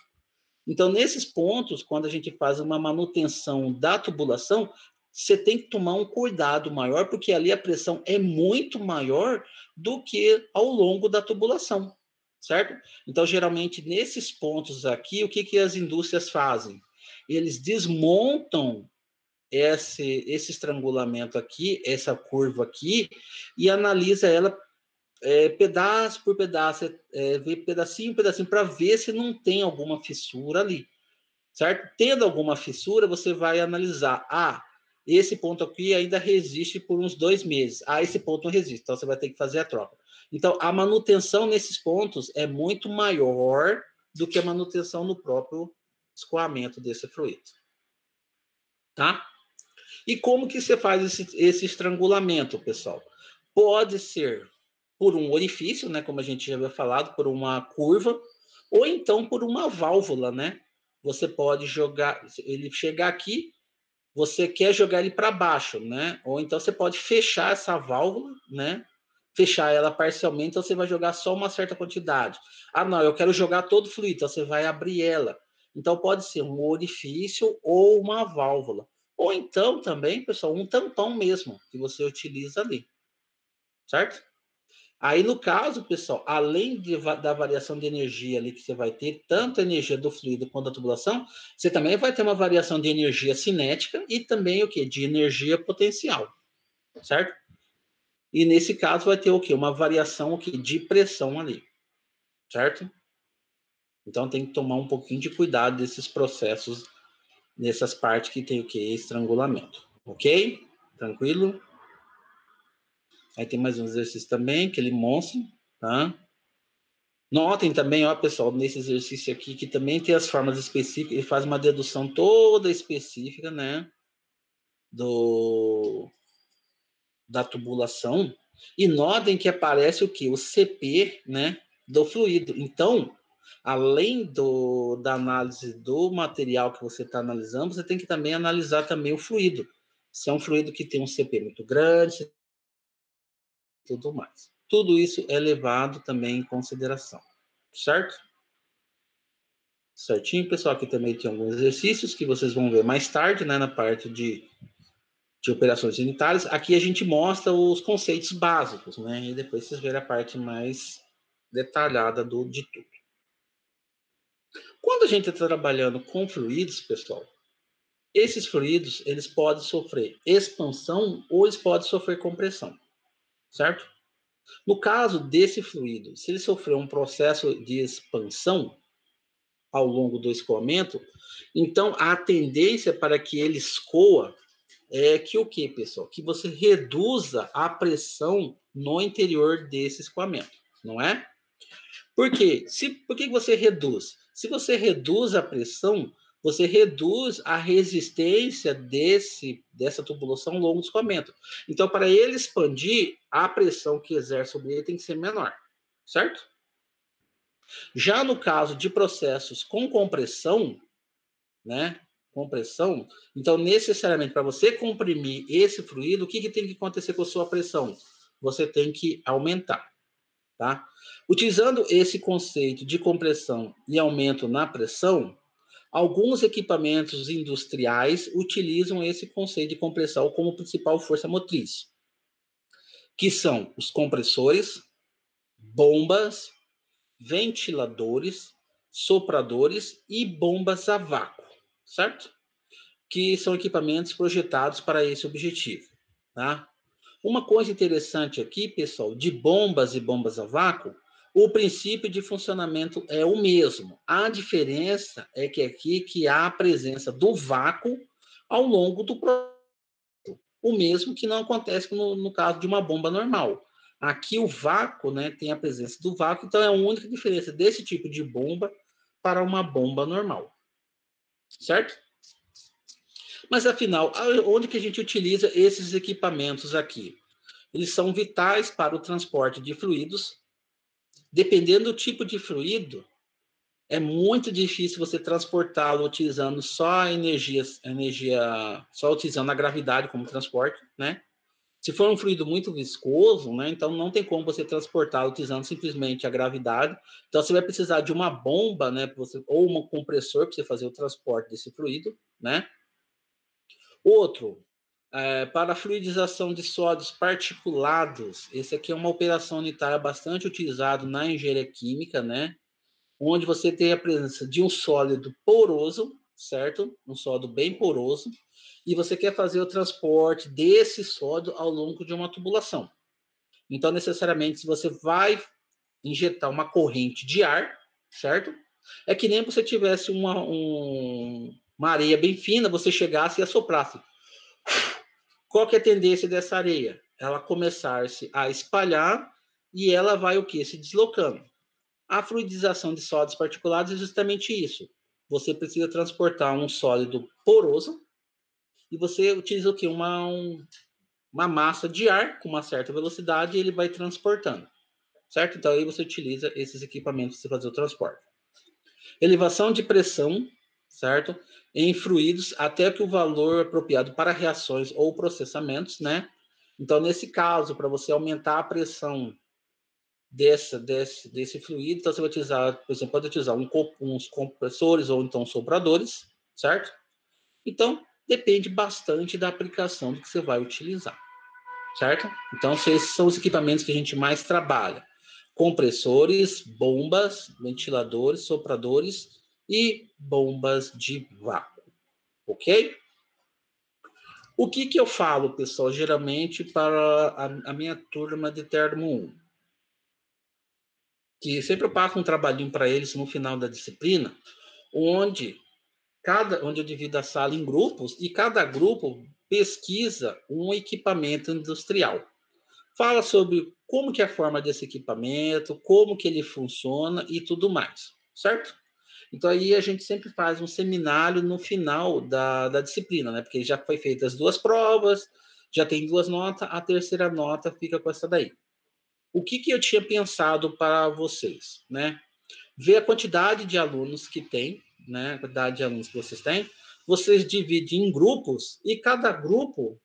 Então, nesses pontos, quando a gente faz uma manutenção da tubulação, você tem que tomar um cuidado maior, porque ali a pressão é muito maior do que ao longo da tubulação, certo? Então, geralmente, nesses pontos aqui, o que as indústrias fazem? Eles desmontam esse estrangulamento aqui, essa curva aqui, e analisa ela pedaço por pedaço, ver pedacinho por pedacinho, para ver se não tem alguma fissura ali, certo? Tendo alguma fissura, você vai analisar. Esse ponto aqui ainda resiste por uns 2 meses. Esse ponto não resiste, então você vai ter que fazer a troca. Então, a manutenção nesses pontos é muito maior do que a manutenção no próprio escoamento desse fluido. Tá? E como que você faz esse estrangulamento, pessoal? Pode ser por um orifício, né, como a gente já havia falado, por uma curva, ou então por uma válvula, né? Você pode jogar, ele chegar aqui, você quer jogar ele para baixo, né? Ou então você pode fechar essa válvula, né? Fechar ela parcialmente, então você vai jogar só uma certa quantidade. Não, eu quero jogar todo o fluido, então você vai abrir ela. Então pode ser um orifício ou uma válvula. Ou então também, pessoal, um tampão mesmo, que você utiliza ali, certo? Aí, no caso, pessoal, além da variação de energia ali que você vai ter, tanto a energia do fluido quanto da tubulação, você também vai ter uma variação de energia cinética e também o quê? De energia potencial, certo? E nesse caso vai ter o quê? Uma variação o quê? De pressão ali, certo? Então tem que tomar um pouquinho de cuidado desses processos, nessas partes que tem o quê? Estrangulamento, ok? Tranquilo? Aí tem mais um exercício também, que ele mostra, tá? Notem também, ó, pessoal, nesse exercício aqui, que também tem as formas específicas, ele faz uma dedução toda específica, né, da tubulação, e notem que aparece o quê? O CP, né, do fluido. Então, além da análise do material que você está analisando, você tem que também analisar também o fluido. Se é um fluido que tem um CP muito grande, tudo mais. Tudo isso é levado também em consideração, certo? Certinho, pessoal? Aqui também tem alguns exercícios que vocês vão ver mais tarde, né, na parte de operações genitais. Aqui a gente mostra os conceitos básicos, né? E depois vocês verem a parte mais detalhada de tudo. Quando a gente está trabalhando com fluidos, pessoal, esses fluidos, eles podem sofrer expansão ou eles podem sofrer compressão, certo? No caso desse fluido, se ele sofrer um processo de expansão ao longo do escoamento, então a tendência para que ele escoa é que o que, pessoal? Que você reduza a pressão no interior desse escoamento, não é? Por quê? Por que você reduz? Se você reduz a pressão, você reduz a resistência dessa tubulação ao longo do escoamento. Então, para ele expandir, a pressão que exerce sobre ele tem que ser menor, certo? Já no caso de processos com compressão, né? Compressão, então necessariamente para você comprimir esse fluido, o que tem que acontecer com a sua pressão? Você tem que aumentar, tá? Utilizando esse conceito de compressão e aumento na pressão, alguns equipamentos industriais utilizam esse conceito de compressão como principal força motriz, que são os compressores, bombas, ventiladores, sopradores e bombas a vácuo, certo? Que são equipamentos projetados para esse objetivo, tá? Uma coisa interessante aqui, pessoal, de bombas e bombas a vácuo, o princípio de funcionamento é o mesmo. A diferença é que aqui que há a presença do vácuo ao longo do processo. O mesmo que não acontece no caso de uma bomba normal. Aqui o vácuo, né, tem a presença do vácuo, então é a única diferença desse tipo de bomba para uma bomba normal. Certo? Mas afinal, onde que a gente utiliza esses equipamentos aqui? Eles são vitais para o transporte de fluidos. Dependendo do tipo de fluido, é muito difícil você transportá-lo utilizando só a energia, só utilizando a gravidade como transporte, né? Se for um fluido muito viscoso, né, então não tem como você transportá-lo utilizando simplesmente a gravidade. Então você vai precisar de uma bomba, né, ou um compressor para você fazer o transporte desse fluido, né? Outro, para a fluidização de sólidos particulados, esse aqui é uma operação unitária bastante utilizada na engenharia química, né? Onde você tem a presença de um sólido poroso, certo? Um sólido bem poroso, e você quer fazer o transporte desse sólido ao longo de uma tubulação. Então, necessariamente, se você vai injetar uma corrente de ar, certo? É que nem você tivesse uma areia bem fina, você chegasse e assoprasse. Qual que é a tendência dessa areia? Ela começar-se a espalhar e ela vai o quê? Se deslocando. A fluidização de sólidos particulados é justamente isso. Você precisa transportar um sólido poroso e você utiliza o quê? Uma massa de ar com uma certa velocidade e ele vai transportando, certo? Então aí você utiliza esses equipamentos para fazer o transporte. Elevação de pressão, certo? Em fluidos até que o valor apropriado para reações ou processamentos, né? Então, nesse caso, para você aumentar a pressão desse fluido, então você vai utilizar, por exemplo, pode utilizar uns compressores ou então sopradores, certo? Então, depende bastante da aplicação do que você vai utilizar, certo? Então, esses são os equipamentos que a gente mais trabalha. Compressores, bombas, ventiladores, sopradores e bombas de vácuo, ok? O que eu falo, pessoal, geralmente para a minha turma de Termo 1? Que sempre eu passo um trabalhinho para eles no final da disciplina, onde eu divido a sala em grupos e cada grupo pesquisa um equipamento industrial. Fala sobre como que é a forma desse equipamento, como que ele funciona e tudo mais, certo? Então aí a gente sempre faz um seminário no final da disciplina, né? Porque já foi feitas as duas provas, já tem duas notas, a terceira nota fica com essa daí. O que eu tinha pensado para vocês, né? Ver a quantidade de alunos que tem, né? A quantidade de alunos que vocês têm, vocês dividem em grupos e cada grupo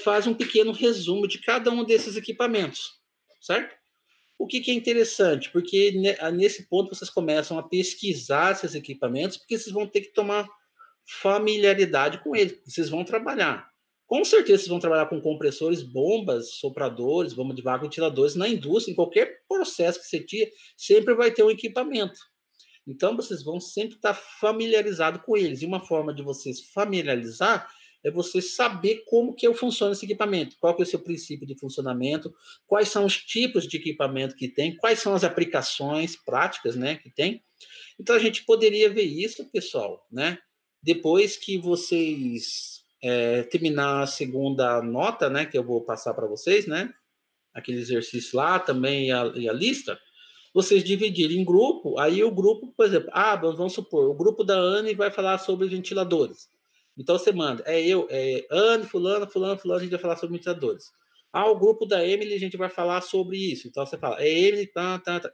faz um pequeno resumo de cada um desses equipamentos, certo? O que é interessante, porque nesse ponto vocês começam a pesquisar esses equipamentos, porque vocês vão ter que tomar familiaridade com eles, vocês vão trabalhar. Com certeza vocês vão trabalhar com compressores, bombas, sopradores, bomba de vácuo, ventiladores na indústria, em qualquer processo que você tira, sempre vai ter um equipamento. Então vocês vão sempre estar familiarizados com eles. E uma forma de vocês familiarizar é você saber como que funciona esse equipamento, qual que é o seu princípio de funcionamento, quais são os tipos de equipamento que tem, quais são as aplicações práticas, né, que tem. Então a gente poderia ver isso, pessoal, né? Depois que vocês terminar a segunda nota, né, que eu vou passar para vocês, né? Aquele exercício lá também e a lista, vocês dividirem em grupo, aí o grupo, por exemplo, vamos supor, o grupo da Anne vai falar sobre ventiladores. Então você manda, Anne, fulano, a gente vai falar sobre ventiladores. O grupo da Emily, a gente vai falar sobre isso. Então você fala, Emily,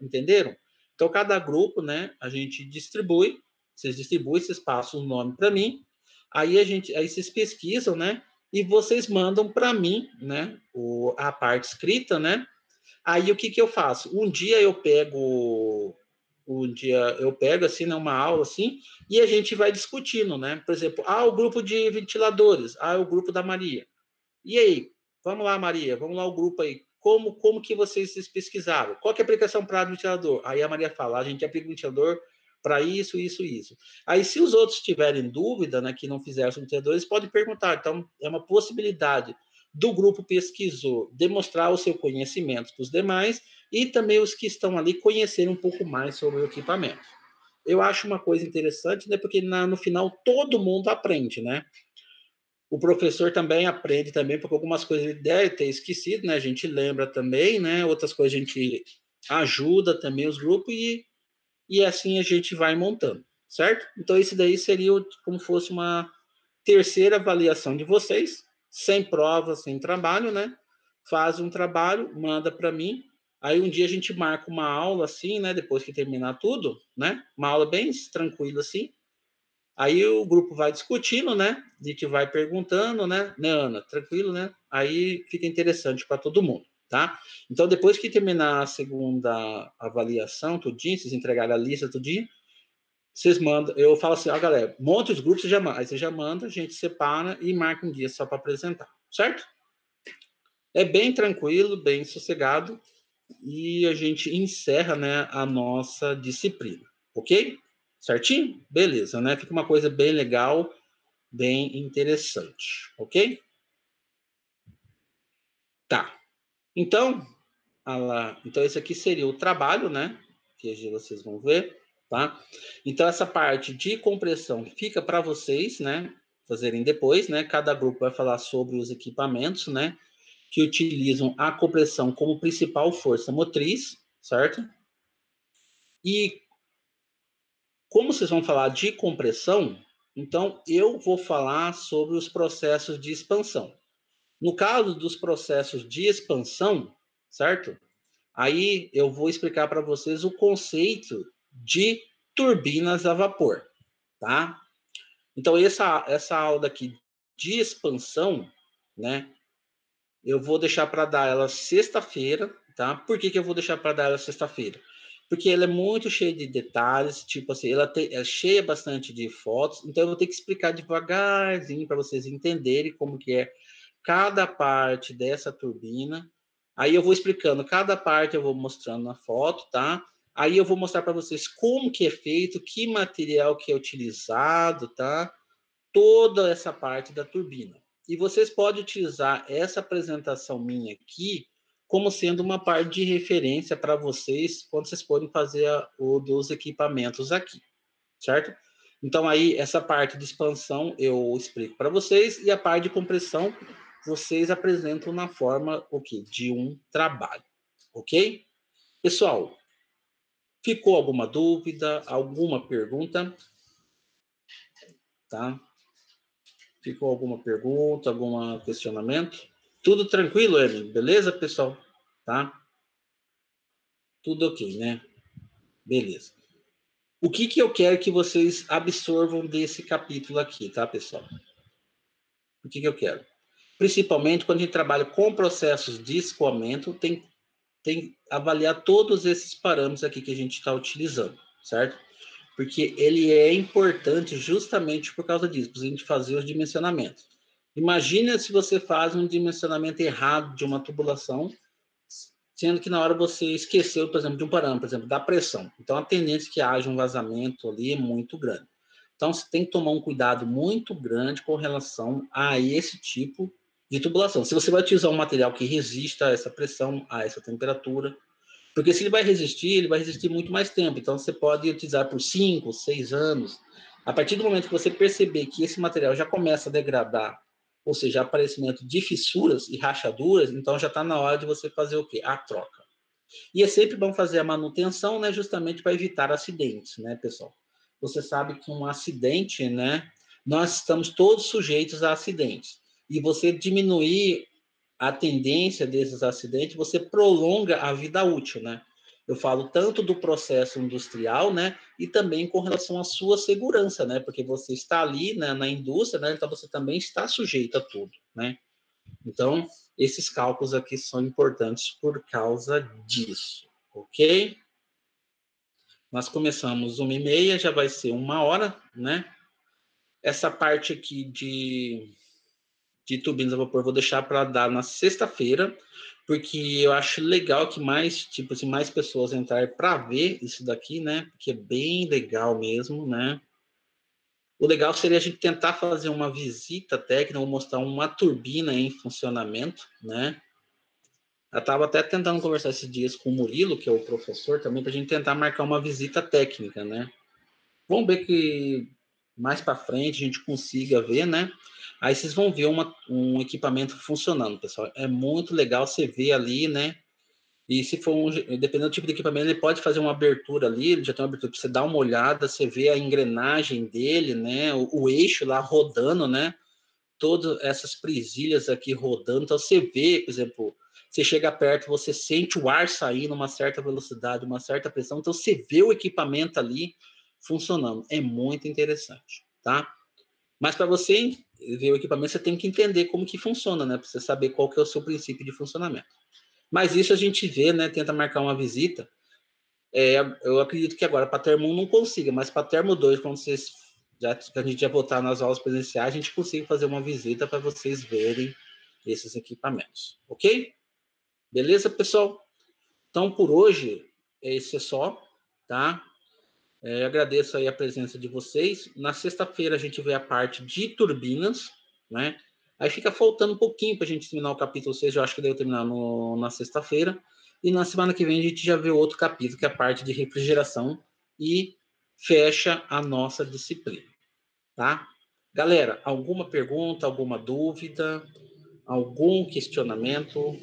entenderam? Então cada grupo, né, a gente distribui, vocês passam o nome para mim, aí vocês pesquisam, né, e vocês mandam para mim, né, a parte escrita, né. Aí o que eu faço? Um dia eu pego assim, né, uma aula assim, e a gente vai discutindo, né? Por exemplo, o grupo de ventiladores, o grupo da Maria. E aí, vamos lá, Maria, vamos lá o grupo aí. como que vocês pesquisaram? Qual que é a aplicação para ventilador? Aí a Maria fala, a gente aplica o ventilador para isso, isso, isso. Aí, se os outros tiverem dúvida, né, que não fizeram os ventiladores, eles podem perguntar. Então, é uma possibilidade do grupo pesquisor demonstrar o seu conhecimento para os demais e também os que estão ali conhecerem um pouco mais sobre o equipamento. Eu acho uma coisa interessante, né, porque no final todo mundo aprende, né? O professor também aprende também, porque algumas coisas ele deve ter esquecido, né? A gente lembra também, né? Outras coisas a gente ajuda também os grupos e assim a gente vai montando, certo? Então, isso daí seria como fosse uma terceira avaliação de vocês, sem prova, sem trabalho, né? Faz um trabalho, manda para mim. Aí um dia a gente marca uma aula assim, né? Depois que terminar tudo, né? Uma aula bem tranquila assim. Aí o grupo vai discutindo, né? A gente vai perguntando, né? Né, Ana? Tranquilo, né? Aí fica interessante para todo mundo, tá? Então, depois que terminar a segunda avaliação, tudinho, vocês entregarem a lista, tudinho, vocês mandam, eu falo assim, ó, galera, monta os grupos, aí você já manda, a gente separa e marca um dia só para apresentar, certo? É bem tranquilo, bem sossegado, e a gente encerra, né, a nossa disciplina, ok? Certinho? Beleza, né? Fica uma coisa bem legal, bem interessante, ok? Tá. Então, então esse aqui seria o trabalho, né? Que vocês vão ver, tá? Então essa parte de compressão fica para vocês, né? Fazerem depois, né? Cada grupo vai falar sobre os equipamentos, né? Que utilizam a compressão como principal força motriz, certo? E como vocês vão falar de compressão, então eu vou falar sobre os processos de expansão. No caso dos processos de expansão, certo? Aí eu vou explicar para vocês o conceito de turbinas a vapor, tá? Então, essa aula aqui de expansão, né? Eu vou deixar para dar ela sexta-feira, tá? Por que eu vou deixar para dar ela sexta-feira? Porque ela é muito cheia de detalhes, tipo assim, é cheia bastante de fotos, então eu vou ter que explicar devagarzinho para vocês entenderem como que é cada parte dessa turbina. Aí eu vou explicando cada parte, eu vou mostrando na foto, tá? Aí eu vou mostrar para vocês como que é feito, que material que é utilizado, tá? Toda essa parte da turbina. E vocês podem utilizar essa apresentação minha aqui como sendo uma parte de referência para vocês quando vocês forem fazer o dos equipamentos aqui, certo? Então aí essa parte de expansão eu explico para vocês e a parte de compressão vocês apresentam na forma de um trabalho, ok? Pessoal, ficou alguma dúvida, alguma pergunta? Tá? Ficou alguma pergunta, algum questionamento? Tudo tranquilo, Evelyn? Beleza, pessoal? Tá? Tudo ok, né? Beleza. O que eu quero que vocês absorvam desse capítulo aqui, tá, pessoal? O que eu quero? Principalmente quando a gente trabalha com processos de escoamento, tem que avaliar todos esses parâmetros aqui que a gente está utilizando, certo? Porque ele é importante justamente por causa disso, para a gente fazer os dimensionamentos. Imagina se você faz um dimensionamento errado de uma tubulação, sendo que na hora você esqueceu, por exemplo, de um parâmetro, por exemplo, da pressão. Então, a tendência que haja um vazamento ali é muito grande. Então, você tem que tomar um cuidado muito grande com relação a esse tipo de tubulação. Se você vai utilizar um material que resista a essa pressão, a essa temperatura, porque se ele vai resistir muito mais tempo. Então, você pode utilizar por 5, 6 anos. A partir do momento que você perceber que esse material já começa a degradar, ou seja, aparecimento de fissuras e rachaduras, então já está na hora de você fazer o quê? A troca. E é sempre bom fazer a manutenção, né, justamente para evitar acidentes, né, pessoal? Você sabe que um acidente, né, nós estamos todos sujeitos a acidentes. E você diminuir a tendência desses acidentes, você prolonga a vida útil, né? Eu falo tanto do processo industrial, né, e também com relação à sua segurança, né, porque você está ali, né, na indústria, né, então você também está sujeito a tudo, né? Então, esses cálculos aqui são importantes por causa disso, ok? Nós começamos 1h30, já vai ser 1 hora, né? Essa parte aqui de turbinas a vapor, vou deixar para dar na sexta-feira, porque eu acho legal que mais, tipo assim, mais pessoas entrarem para ver isso daqui, né? Porque é bem legal mesmo, né? O legal seria a gente tentar fazer uma visita técnica, ou mostrar uma turbina em funcionamento, né? Eu estava até tentando conversar esses dias com o Murilo, que é o professor, também, para a gente tentar marcar uma visita técnica, né? Vamos ver que mais para frente a gente consiga ver, né? Aí vocês vão ver um equipamento funcionando, pessoal. É muito legal você ver ali, né? E se for dependendo do tipo de equipamento, ele pode fazer uma abertura ali, ele já tem uma abertura para você dar uma olhada, você vê a engrenagem dele, né? O eixo lá rodando, né? Todas essas presilhas aqui rodando. Então você vê, por exemplo, você chega perto, você sente o ar sair numa certa velocidade, uma certa pressão. Então você vê o equipamento ali funcionando. É muito interessante, tá? Mas para você ver o equipamento, você tem que entender como que funciona, né? Para você saber qual que é o seu princípio de funcionamento. Mas isso a gente vê, né? Tenta marcar uma visita. Eu acredito que agora para Termo 1 não consiga, mas para Termo 2, quando vocês já que a gente já voltar nas aulas presenciais, a gente consiga fazer uma visita para vocês verem esses equipamentos, ok? Beleza, pessoal? Então, por hoje, esse é só, tá? Agradeço aí a presença de vocês. Na sexta-feira a gente vê a parte de turbinas, né? Aí fica faltando um pouquinho para a gente terminar o capítulo 6, eu acho que deve terminar na sexta-feira. E na semana que vem a gente já vê outro capítulo, que é a parte de refrigeração, e fecha a nossa disciplina, tá? Galera, alguma pergunta, alguma dúvida, algum questionamento?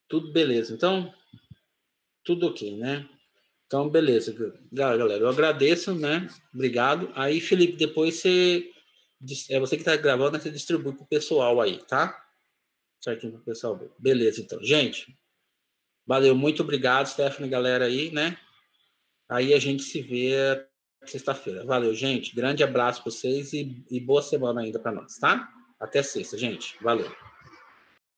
Tudo beleza. Então, tudo ok, né? Então, beleza, galera. Eu agradeço, né? Obrigado. Aí, Felipe, depois é você que está gravando, né? Você distribui para o pessoal aí, tá? Certinho para o pessoal ver. Beleza, então. Gente, valeu. Muito obrigado, Stephanie, galera aí, né? Aí a gente se vê sexta-feira. Valeu, gente. Grande abraço para vocês e boa semana ainda para nós, tá? Até sexta, gente. Valeu.